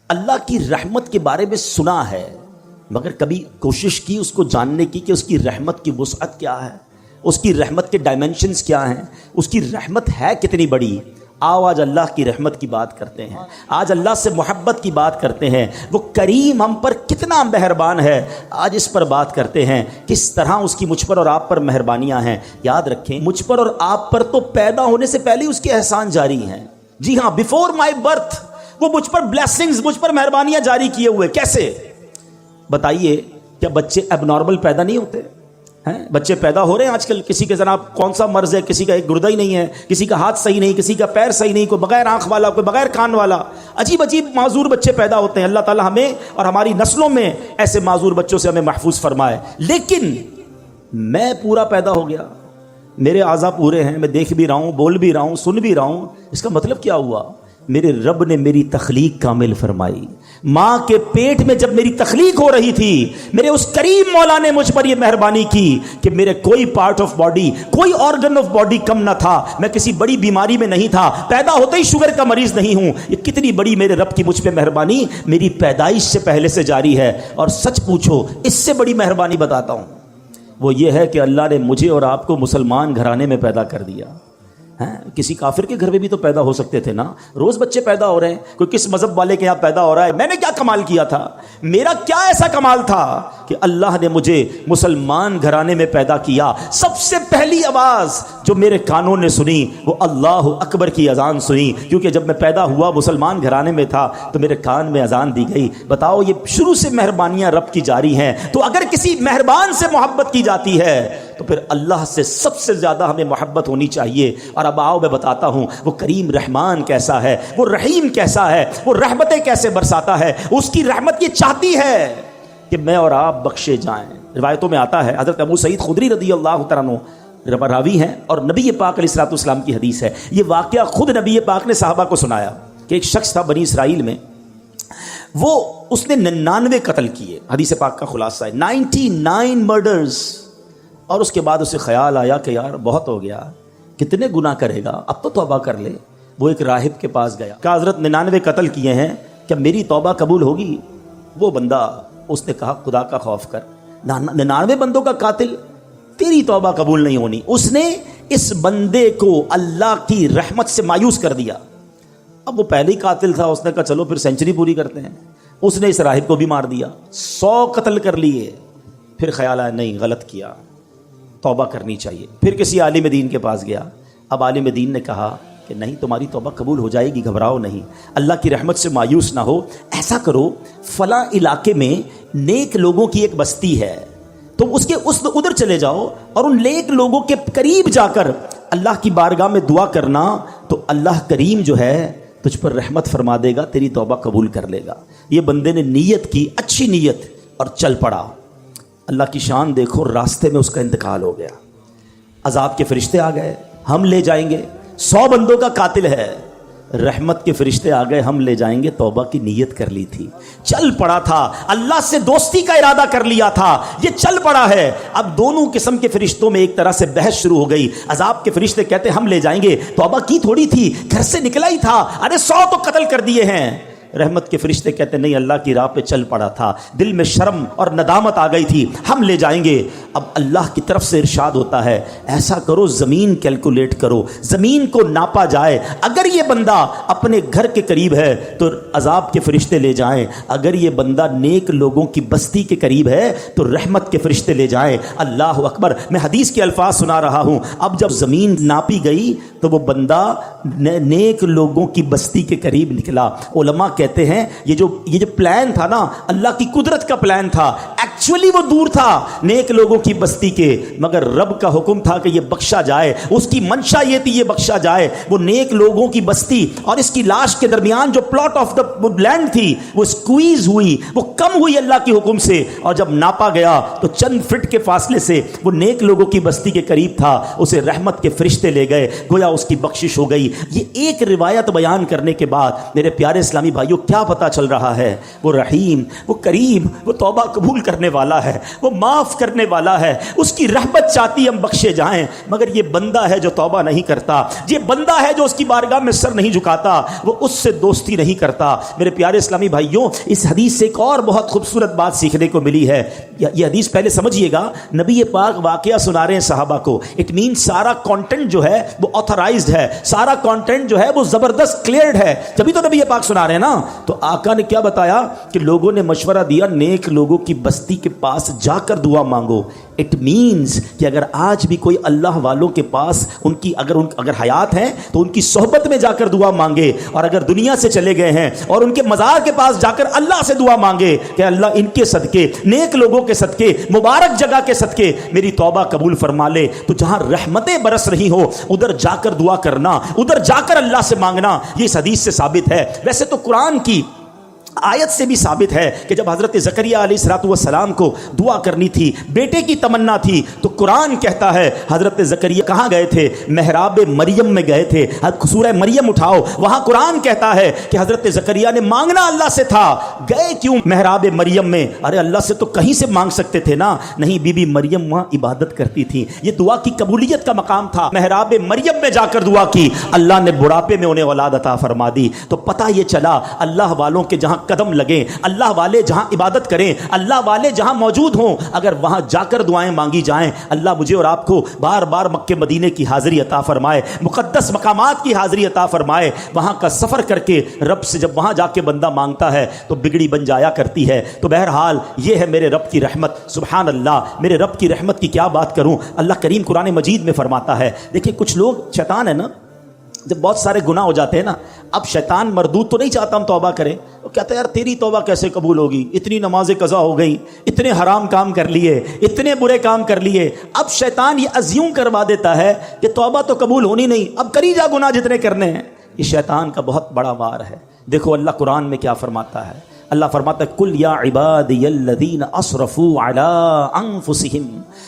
اللہ کی رحمت کے بارے میں سنا ہے مگر کبھی کوشش کی اس کو جاننے کی کہ اس کی رحمت کی وسعت کیا ہے، اس کی رحمت کے ڈائمنشنز کیا ہیں، اس کی رحمت ہے کتنی بڑی؟ آج اللہ کی رحمت کی بات کرتے ہیں، آج اللہ سے محبت کی بات کرتے ہیں، وہ کریم ہم پر کتنا مہربان ہے، آج اس پر بات کرتے ہیں کس طرح اس کی مجھ پر اور آپ پر مہربانیاں ہیں۔ یاد رکھیں مجھ پر اور آپ پر تو پیدا ہونے سے پہلے اس کے احسان جاری ہیں۔ جی ہاں، بیفور مائی برتھ وہ مجھ پر بلیسنگز، مجھ پر مہربانیاں جاری کیے ہوئے۔ کیسے بتائیے؟ کیا بچے اب نارمل پیدا نہیں ہوتے ہیں؟ بچے پیدا ہو رہے ہیں آج کل، کسی کے جناب کون سا مرض ہے، کسی کا ایک گردہ ہی نہیں ہے، کسی کا ہاتھ صحیح نہیں، کسی کا پیر صحیح نہیں، کوئی بغیر آنکھ والا، کوئی بغیر کان والا، عجیب عجیب معذور بچے پیدا ہوتے ہیں۔ اللہ تعالی ہمیں اور ہماری نسلوں میں ایسے معذور بچوں سے ہمیں محفوظ فرمائے۔ لیکن میں پورا پیدا ہو گیا، میرے اعضاء پورے ہیں، میں دیکھ بھی رہا ہوں، بول بھی رہا ہوں، سن بھی رہا ہوں۔ اس کا مطلب کیا ہوا؟ میرے رب نے میری تخلیق کامل فرمائی۔ ماں کے پیٹ میں جب میری تخلیق ہو رہی تھی، میرے اس کریم مولا نے مجھ پر یہ مہربانی کی کہ میرے کوئی پارٹ آف باڈی، کوئی آرگن آف باڈی کم نہ تھا، میں کسی بڑی بیماری میں نہیں تھا، پیدا ہوتے ہی شوگر کا مریض نہیں ہوں۔ یہ کتنی بڑی میرے رب کی مجھ پہ مہربانی میری پیدائش سے پہلے سے جاری ہے۔ اور سچ پوچھو اس سے بڑی مہربانی بتاتا ہوں، وہ یہ ہے کہ اللہ نے مجھے اور آپ کو مسلمان گھرانے میں پیدا کر دیا۔ کسی کافر کے گھر میں بھی تو پیدا ہو سکتے تھے نا، روز بچے پیدا ہو رہے ہیں، کوئی کس مذہب والے کے یہاں پیدا ہو رہا ہے۔ میں نے کیا کمال کیا تھا؟ میرا کیا ایسا کمال تھا کہ اللہ نے مجھے مسلمان گھرانے میں پیدا کیا؟ سب سے پہلی آواز جو میرے کانوں نے سنی وہ اللہ اکبر کی اذان سنی، کیونکہ جب میں پیدا ہوا مسلمان گھرانے میں تھا تو میرے کان میں اذان دی گئی۔ بتاؤ، یہ شروع سے مہربانیاں رب کی جاری ہیں۔ تو اگر کسی مہربان سے محبت کی جاتی ہے تو پھر اللہ سے سب سے زیادہ ہمیں محبت ہونی چاہیے۔ اور اب آؤ میں بتاتا ہوں وہ کریم رحمان کیسا ہے، وہ رحیم کیسا ہے، وہ رحمتیں کیسے برساتا ہے۔ اس کی رحمت یہ چاہتی ہے کہ میں اور آپ بخشے جائیں۔ روایتوں میں آتا ہے، حضرت ابو سعید خدری رضی اللہ تعالیٰ عنہ راوی ہیں اور نبی پاک علیہ الصلوۃ والسلام کی حدیث ہے۔ یہ واقعہ خود نبی پاک نے صحابہ کو سنایا کہ ایک شخص تھا بنی اسرائیل میں، اس نے 99 قتل کیے۔ حدیث پاک کا خلاصہ ہے 99 مرڈرز۔ اور اس کے بعد اسے خیال آیا کہ یار بہت ہو گیا، کتنے گناہ کرے گا، اب تو توبہ کر لے۔ وہ ایک راہب کے پاس گیا، کہا حضرت 99 قتل کیے ہیں، کیا میری توبہ قبول ہوگی؟ وہ بندہ، اس نے کہا خدا کا خوف کر، 99 بندوں کا قاتل، تیری توبہ قبول نہیں ہونی۔ اس نے اس بندے کو اللہ کی رحمت سے مایوس کر دیا۔ اب وہ پہلے ہی قاتل تھا، اس نے کہا چلو پھر سینچری پوری کرتے ہیں۔ اس نے اس راہب کو بھی مار دیا، 100 قتل کر لیے۔ پھر خیال آیا نہیں، غلط کیا، توبہ کرنی چاہیے۔ پھر کسی عالم دین کے پاس گیا، اب عالم دین نے کہا کہ نہیں، تمہاری توبہ قبول ہو جائے گی، گھبراؤ نہیں، اللہ کی رحمت سے مایوس نہ ہو۔ ایسا کرو، فلاں علاقے میں نیک لوگوں کی ایک بستی ہے، تم ادھر چلے جاؤ اور ان نیک لوگوں کے قریب جا کر اللہ کی بارگاہ میں دعا کرنا، تو اللہ کریم جو ہے تجھ پر رحمت فرما دے گا، تیری توبہ قبول کر لے گا۔ یہ بندے نے نیت کی، اچھی نیت، اور چل پڑا۔ اللہ کی شان دیکھو، راستے میں اس کا انتقال ہو گیا۔ عذاب کے فرشتے آ گئے، ہم لے جائیں گے، 100 بندوں کا قاتل ہے۔ رحمت کے فرشتے آ گئے، ہم لے جائیں گے، توبہ کی نیت کر لی تھی، چل پڑا تھا، اللہ سے دوستی کا ارادہ کر لیا تھا، یہ چل پڑا ہے۔ اب دونوں قسم کے فرشتوں میں ایک طرح سے بحث شروع ہو گئی۔ عذاب کے فرشتے کہتے ہم لے جائیں گے، توبہ کی تھوڑی تھی، گھر سے نکلا ہی تھا، ارے 100 تو قتل کر دیے ہیں۔ رحمت کے فرشتے کہتے نہیں، اللہ کی راہ پہ چل پڑا تھا، دل میں شرم اور ندامت آ گئی تھی، ہم لے جائیں گے۔ اب اللہ کی طرف سے ارشاد ہوتا ہے ایسا کرو، زمین کیلکولیٹ کرو، زمین کو ناپا جائے، اگر یہ بندہ اپنے گھر کے قریب ہے تو عذاب کے فرشتے لے جائیں، اگر یہ بندہ نیک لوگوں کی بستی کے قریب ہے تو رحمت کے فرشتے لے جائیں۔ اللہ اکبر، میں حدیث کے الفاظ سنا رہا ہوں۔ اب جب زمین ناپی گئی تو وہ بندہ نیک لوگوں کی بستی کے قریب نکلا۔ علماء کہتے ہیں یہ جو پلان تھا نا، اللہ کی قدرت کا پلان تھا، ایکچولی وہ دور تھا نیک لوگوں کی بستی کے، مگر رب کا حکم تھا کہ یہ بخشا جائے، اس کی منشا یہ تھی یہ بخشا جائے۔ وہ نیک لوگوں کی بستی اور اس کی لاش کے درمیان جو پلاٹ آف دا لینڈ تھی وہ اسکویز ہوئی، وہ کم ہوئی اللہ کے حکم سے، اور جب ناپا گیا تو چند فٹ کے فاصلے سے وہ نیک لوگوں کی بستی کے قریب تھا، اسے رحمت کے فرشتے لے گئے، گویا اس کی بخشش ہو گئی۔ یہ ایک روایت بیان کرنے کے بعد میرے پیارے اسلامی بھائیوں کیا پتہ چل رہا ہے؟ وہ رحیم، وہ کریم، وہ توبہ قبول کرنے کرنے والا ہے, وہ معاف کرنے والا ہے, اس کی رحمت چاہتی ہم بخشے جائیں. مگر یہ بندہ ہے جو توبہ نہیں کرتا, یہ بندہ ہے جو اس کی بارگاہ میں سر نہیں جھکاتا, وہ اس سے دوستی نہیں کرتا. میرے پیارے اسلامی بھائیوں, اس حدیث سے ایک اور بہت خوبصورت بات سیکھنے کو ملی ہے. یہ حدیث پہلے سمجھیے گا, نبی پاک واقعہ سنا رہے ہیں صحابہ کو. اٹ مین سارا کانٹینٹ جو ہے وہ آتھرائزڈ ہے, سارا کانٹینٹ جو ہے وہ زبردست کلیئرڈ ہے, جبھی تو نبی پاک سنا رہے ہیں نا. تو آقا نے کیا بتایا کہ لوگوں نے مشورہ دیا نیک لوگوں کی بستی کے پاس جا کر دعا مانگو. اٹ مینز کہ اگر آج بھی کوئی اللہ والوں کے پاس ان کی اگر حیات ہیں تو ان کی صحبت میں جا کر دعا مانگے, اور اگر دنیا سے چلے گئے ہیں اور ان کے مزار کے پاس جا کر اللہ سے دعا مانگے کہ اللہ ان کے صدقے, نیک لوگوں کے صدقے, مبارک جگہ کے صدقے میری توبہ قبول فرما لے. تو جہاں رحمتیں برس رہی ہو ادھر جا کر دعا کرنا, ادھر جا کر اللہ سے مانگنا, یہ اس حدیث سے ثابت ہے. ویسے تو قرآن کی آیت سے بھی ثابت ہے کہ جب حضرت زکریا علیہ السلام کو دعا کرنی تھی, بیٹے کی تمنا تھی, تو قرآن کہتا ہے حضرت زکریا کہاں گئے تھے؟ محراب مریم میں گئے تھے. سورہ مریم اٹھاؤ, وہاں قرآن کہتا ہے کہ حضرت زکریا نے مانگنا اللہ سے تھا. گئے کیوں محراب مریم میں؟ ارے اللہ سے تو کہیں سے مانگ سکتے تھے نا. نہیں, بی بی مریم وہاں عبادت کرتی تھی, یہ دعا کی قبولیت کا مقام تھا. محراب مریم میں جا کر دعا کی, اللہ نے بڑھاپے میں انہیں اولاد عطا فرما دی. تو پتہ یہ چلا اللہ والوں کے جہاں قدم لگیں, اللہ والے جہاں عبادت کریں, اللہ والے جہاں موجود ہوں, اگر وہاں جا کر دعائیں مانگی جائیں, اللہ مجھے اور آپ کو بار بار مکے مدینے کی حاضری عطا فرمائے, مقدس مقامات کی حاضری عطا فرمائے. وہاں کا سفر کر کے رب سے جب وہاں جا کے بندہ مانگتا ہے تو بگڑی بن جایا کرتی ہے. تو بہرحال یہ ہے میرے رب کی رحمت. سبحان اللہ, میرے رب کی رحمت کی کیا بات کروں. اللہ کریم قرآن مجید میں فرماتا ہے, دیکھیں کچھ لوگ, شیطان ہے نا, جب بہت سارے گناہ ہو جاتے ہیں نا, اب شیطان مردود تو نہیں چاہتا ہم توبہ کریں, وہ کہتا ہے یار تیری توبہ کیسے قبول ہوگی, اتنی نمازیں قضا ہو گئی, اتنے حرام کام کر لیے, اتنے برے کام کر لیے. اب شیطان یہ ازیوم کروا دیتا ہے کہ توبہ تو قبول ہونی نہیں, اب کری جا گناہ جتنے کرنے ہیں. یہ شیطان کا بہت بڑا وار ہے. دیکھو اللہ قرآن میں کیا فرماتا ہے. اللہ فرماتا ہے کل یا عبادی الذین اسرفوا علی انفسہم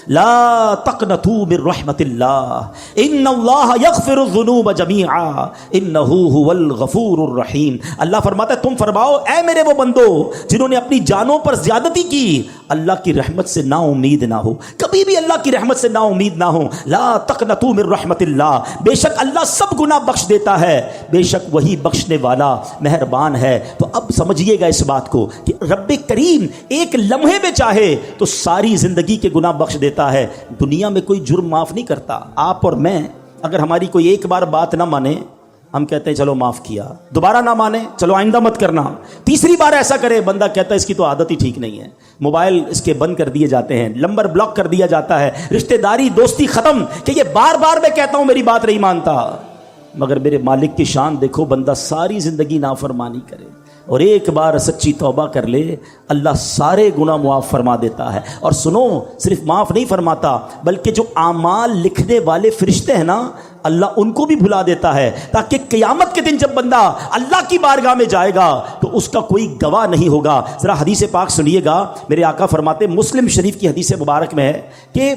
لا تقنطوا من رحمت اللہ ان اللہ یغفر الذنوب جمیعا انہ هو الغفور الرحیم. اللہ فرماتا ہے تم فرماؤ اے میرے وہ بندو جنہوں نے اپنی جانوں پر زیادتی کی, اللہ کی رحمت سے نا امید نہ ہو, کبھی بھی اللہ کی رحمت سے نا امید نہ ہو. لا تقنطوا من رحمت اللہ, بے شک اللہ سب گناہ بخش دیتا ہے, بے شک وہی بخشنے والا مہربان ہے. تو اب سمجھیے گا اس بات کو کہ رب کریم ایک لمحے میں چاہے تو ساری زندگی کے گناہ بخش دیتا ہے. دنیا میں کوئی جرم معاف نہیں کرتا. آپ اور میں اگر ہماری کوئی ایک بار بات نہ مانے, ہم کہتے ہیں چلو معاف کیا, دوبارہ نہ مانے چلو آئندہ مت کرنا, تیسری بار ایسا کرے بندہ کہتا ہے اس کی تو عادت ہی ٹھیک نہیں ہے, موبائل اس کے بند کر دیے جاتے ہیں, نمبر بلاک کر دیا جاتا ہے, رشتہ داری دوستی ختم, کہ یہ بار بار میں کہتا ہوں میری بات نہیں مانتا. مگر میرے مالک کی شان دیکھو, بندہ ساری زندگی نافرمانی کرے اور ایک بار سچی توبہ کر لے, اللہ سارے گناہ معاف فرما دیتا ہے. اور سنو, صرف معاف نہیں فرماتا بلکہ جو اعمال لکھنے والے فرشتے ہیں نا, اللہ ان کو بھی بھلا دیتا ہے, تاکہ قیامت کے دن جب بندہ اللہ کی بارگاہ میں جائے گا تو اس کا کوئی گواہ نہیں ہوگا. ذرا حدیث پاک سنیے گا, میرے آقا فرماتے, مسلم شریف کی حدیث مبارک میں ہے کہ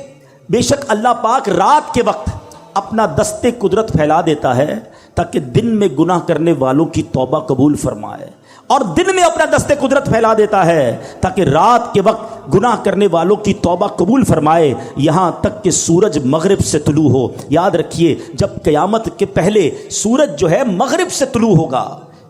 بے شک اللہ پاک رات کے وقت اپنا دست قدرت پھیلا دیتا ہے تاکہ دن میں گناہ کرنے والوں کی توبہ قبول فرمائے, اور دن میں اپنا دست قدرت پھیلا دیتا ہے تاکہ رات کے وقت گناہ کرنے والوں کی توبہ قبول فرمائے, یہاں تک کہ سورج مغرب سے طلوع ہو. یاد رکھیے, جب قیامت کے پہلے سورج جو ہے مغرب سے طلوع ہوگا,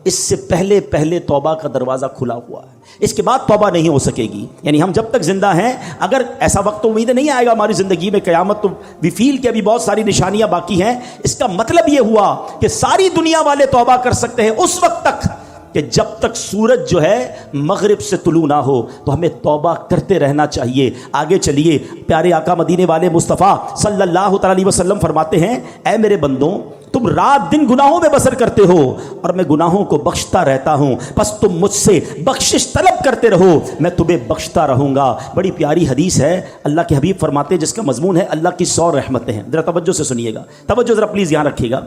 اس سے پہلے توبہ کا دروازہ کھلا ہوا ہے, اس کے بعد توبہ نہیں ہو سکے گی. یعنی ہم جب تک زندہ ہیں, اگر ایسا وقت تو امید نہیں آئے گا ہماری زندگی میں قیامت, تو وی فیل کہ ابھی بہت ساری نشانیاں باقی ہیں. اس کا مطلب یہ ہوا کہ ساری دنیا والے توبہ کر سکتے ہیں اس وقت تک کہ جب تک سورج جو ہے مغرب سے طلوع نہ ہو. تو ہمیں توبہ کرتے رہنا چاہیے. آگے چلیے, پیارے آقا مدینے والے مصطفیٰ صلی اللہ تعالی وسلم فرماتے ہیں, اے میرے بندوں تم رات دن گناہوں میں بسر کرتے ہو اور میں گناہوں کو بخشتا رہتا ہوں, بس تم مجھ سے بخشش طلب کرتے رہو, میں تمہیں بخشتا رہوں گا. بڑی پیاری حدیث ہے, اللہ کے حبیب فرماتے ہیں, جس کا مضمون ہے اللہ کی 100 رحمتیں ہیں. ذرا توجہ سے سنیے گا, توجہ ذرا پلیز یہاں رکھیے گا.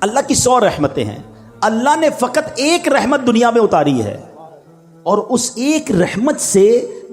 اللہ کی 100 رحمتیں ہیں. اللہ نے فقط ایک رحمت دنیا میں اتاری ہے, اور اس ایک رحمت سے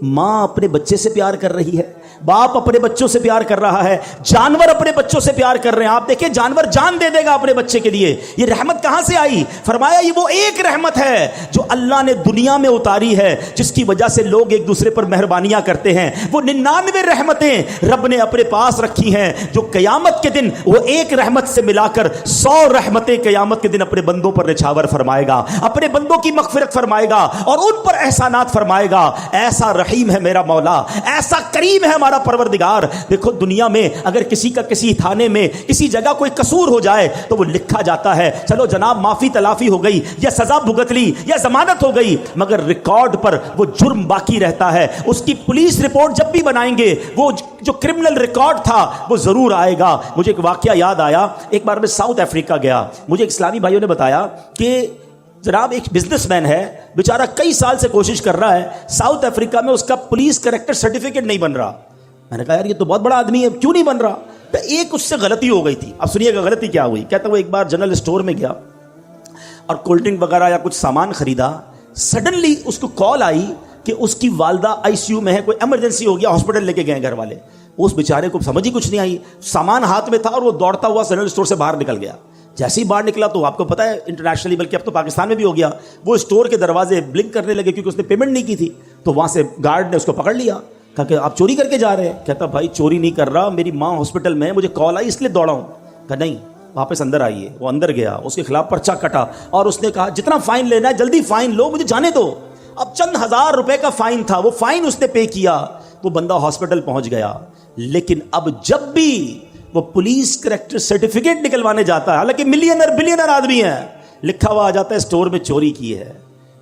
ماں اپنے بچے سے پیار کر رہی ہے, باپ اپنے بچوں سے پیار کر رہا ہے, جانور اپنے بچوں سے پیار کر رہے ہیں. آپ دیکھیں جانور جان دے دے گا اپنے بچے کے لیے. یہ رحمت کہاں سے آئی؟ فرمایا یہ وہ ایک رحمت ہے جو اللہ نے دنیا میں اتاری ہے, جس کی وجہ سے لوگ ایک دوسرے پر مہربانیاں کرتے ہیں. وہ 99 رحمتیں رب نے اپنے پاس رکھی ہیں, جو قیامت کے دن وہ ایک رحمت سے ملا کر 100 رحمتیں قیامت کے دن اپنے بندوں پر نچھاور فرمائے گا, اپنے بندوں کی مغفرت فرمائے گا اور ان پر احسانات فرمائے گا. ایسا رحیم ہے میرا مولا, ایسا کریم ہے ہمارا پروردگار. دیکھو دنیا میں اگر کسی کا کسی تھانے میں کسی جگہ کوئی قصور ہو جائے تو وہ لکھا جاتا ہے, چلو جناب معافی تلافی ہو گئی یا سزا بھگت لی یا ضمانت ہو گئی, مگر ریکارڈ پر وہ جرم باقی رہتا ہے. اس کی پولیس رپورٹ جب بھی بنائیں گے وہ جو کرمنل ریکارڈ تھا وہ ضرور آئے گا. مجھے ایک واقعہ یاد آیا, ایک بار میں ساؤتھ افریقہ گیا. مجھے اسلامی بھائیوں نے بتایا کہ جناب ایک بزنس مین ہے, بیچارہ کئی سال سے کوشش کر رہا ہے, ساؤتھ افریقہ میں اس کا پولیس کریکٹر سرٹیفکیٹ نہیں بن رہا. میں نے کہا یار یہ تو بہت بڑا آدمی ہے, کیوں نہیں بن رہا؟ تو ایک اس سے غلطی ہو گئی تھی. اب سنیے گا غلطی کیا ہوئی. کہتا وہ ایک بار جنرل اسٹور میں گیا اور کولڈ ڈرنک وغیرہ یا کچھ سامان خریدا. سڈنلی اس کو کال آئی کہ اس کی والدہ آئی سی یو میں ہے, کوئی ایمرجنسی ہو گیا, ہاسپٹل لے کے گئے گھر والے. اس بیچارے کو سمجھ ہی کچھ نہیں آئی, سامان ہاتھ میں تھا اور وہ دوڑتا ہوا جنرل اسٹور سے باہر نکل گیا. جیسے ہی باہر نکلا تو آپ کو پتا ہے انٹرنیشنلی بلکہ اب تو پاکستان میں بھی ہو گیا, وہ اسٹور کے دروازے بلنک کرنے لگے کیونکہ اس نے پیمنٹ نہیں کی تھی. تو وہاں سے گارڈ نے اس کو پکڑ لیا, کہا کہ آپ چوری کر کے جا رہے ہیں. کہتا بھائی چوری نہیں کر رہا, میری ماں ہاسپٹل میں ہے, مجھے کال آئی اس لیے دوڑا ہوں. کہا نہیں واپس اندر آئیے. وہ اندر گیا, اس کے خلاف پرچہ کٹا اور اس نے کہا جتنا فائن لینا ہے جلدی فائن لو, مجھے جانے دو. اب چند ہزار روپے کا فائن تھا, وہ فائن اس نے پے کیا, وہ بندہ ہاسپٹل پہنچ گیا. لیکن اب جب بھی وہ پولیس کریکٹر سرٹیفکیٹ نکلوانے جاتا ہے, حالانکہ ملینر بلینر آدمی ہے, لکھا ہوا آ جاتا ہے اسٹور میں چوری کی ہے.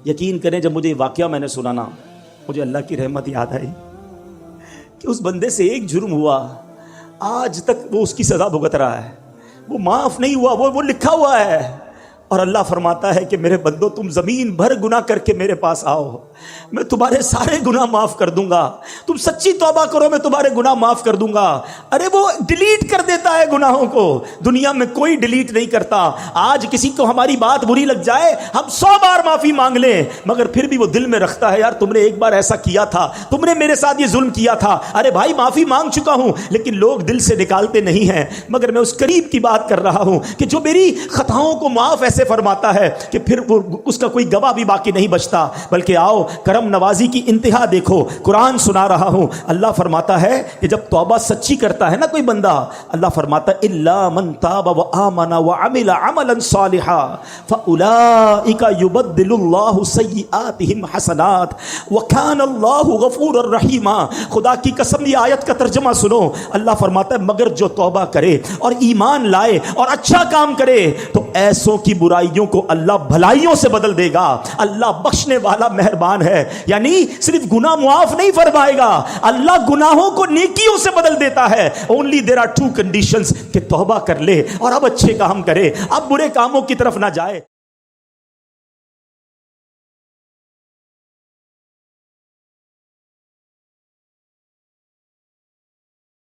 یقین کریں جب مجھے یہ واقعہ میں نے سنا نا, مجھے اللہ کی رحمت یاد آئی کہ اس بندے سے ایک جرم ہوا, آج تک وہ اس کی سزا بھگت رہا ہے, وہ معاف نہیں ہوا, وہ لکھا ہوا ہے. اور اللہ فرماتا ہے کہ میرے بندو تم زمین بھر گناہ کر کے میرے پاس آؤ, میں تمہارے سارے گناہ معاف کر دوں گا. تم سچی توبہ کرو, میں تمہارے گناہ معاف کر دوں گا. ارے وہ ڈیلیٹ کر دیتا ہے گناہوں کو, دنیا میں کوئی ڈیلیٹ نہیں کرتا. آج کسی کو ہماری بات بری لگ جائے, ہم 100 بار معافی مانگ لیں, مگر پھر بھی وہ دل میں رکھتا ہے یار تم نے ایک بار ایسا کیا تھا, تم نے میرے ساتھ یہ ظلم کیا تھا. ارے بھائی معافی مانگ چکا ہوں, لیکن لوگ دل سے نکالتے نہیں ہیں. مگر میں اس قریب کی بات کر رہا ہوں کہ جو میری خطاؤں کو معاف ایسے فرماتا ہے کہ پھر وہ اس کا کوئی گواہ بھی باقی نہیں بچتا. بلکہ آؤ کرم نوازی کی انتہا دیکھو, قرآن سنا رہا ہوں. اللہ فرماتا ہے کہ جب توبہ سچی کرتا ہے نا کوئی بندہ, اللہ فرماتا ہے الا من تاب وآمن وعمل عملا صالحا فاولئک یبدل اللہ سیئاتہم حسنات وکان اللہ غفورا رحیما. خدا کی قسم یہ آیت کا ترجمہ سنو. اللہ فرماتا ہے مگر جو توبہ کرے اور ایمان لائے اور اچھا کام کرے تو ایسوں کی برائیوں کو اللہ بھلائیوں سے بدل دے گا. اللہ بخشنے والا مہربان ہے. یعنی صرف گناہ معاف نہیں فرمائے گا, اللہ گناہوں کو نیکیوں سے بدل دیتا ہے. اونلی دیر آر 2 کنڈیشنز کہ توبہ کر لے اور اب اچھے کام کرے, اب برے کاموں کی طرف نہ جائے.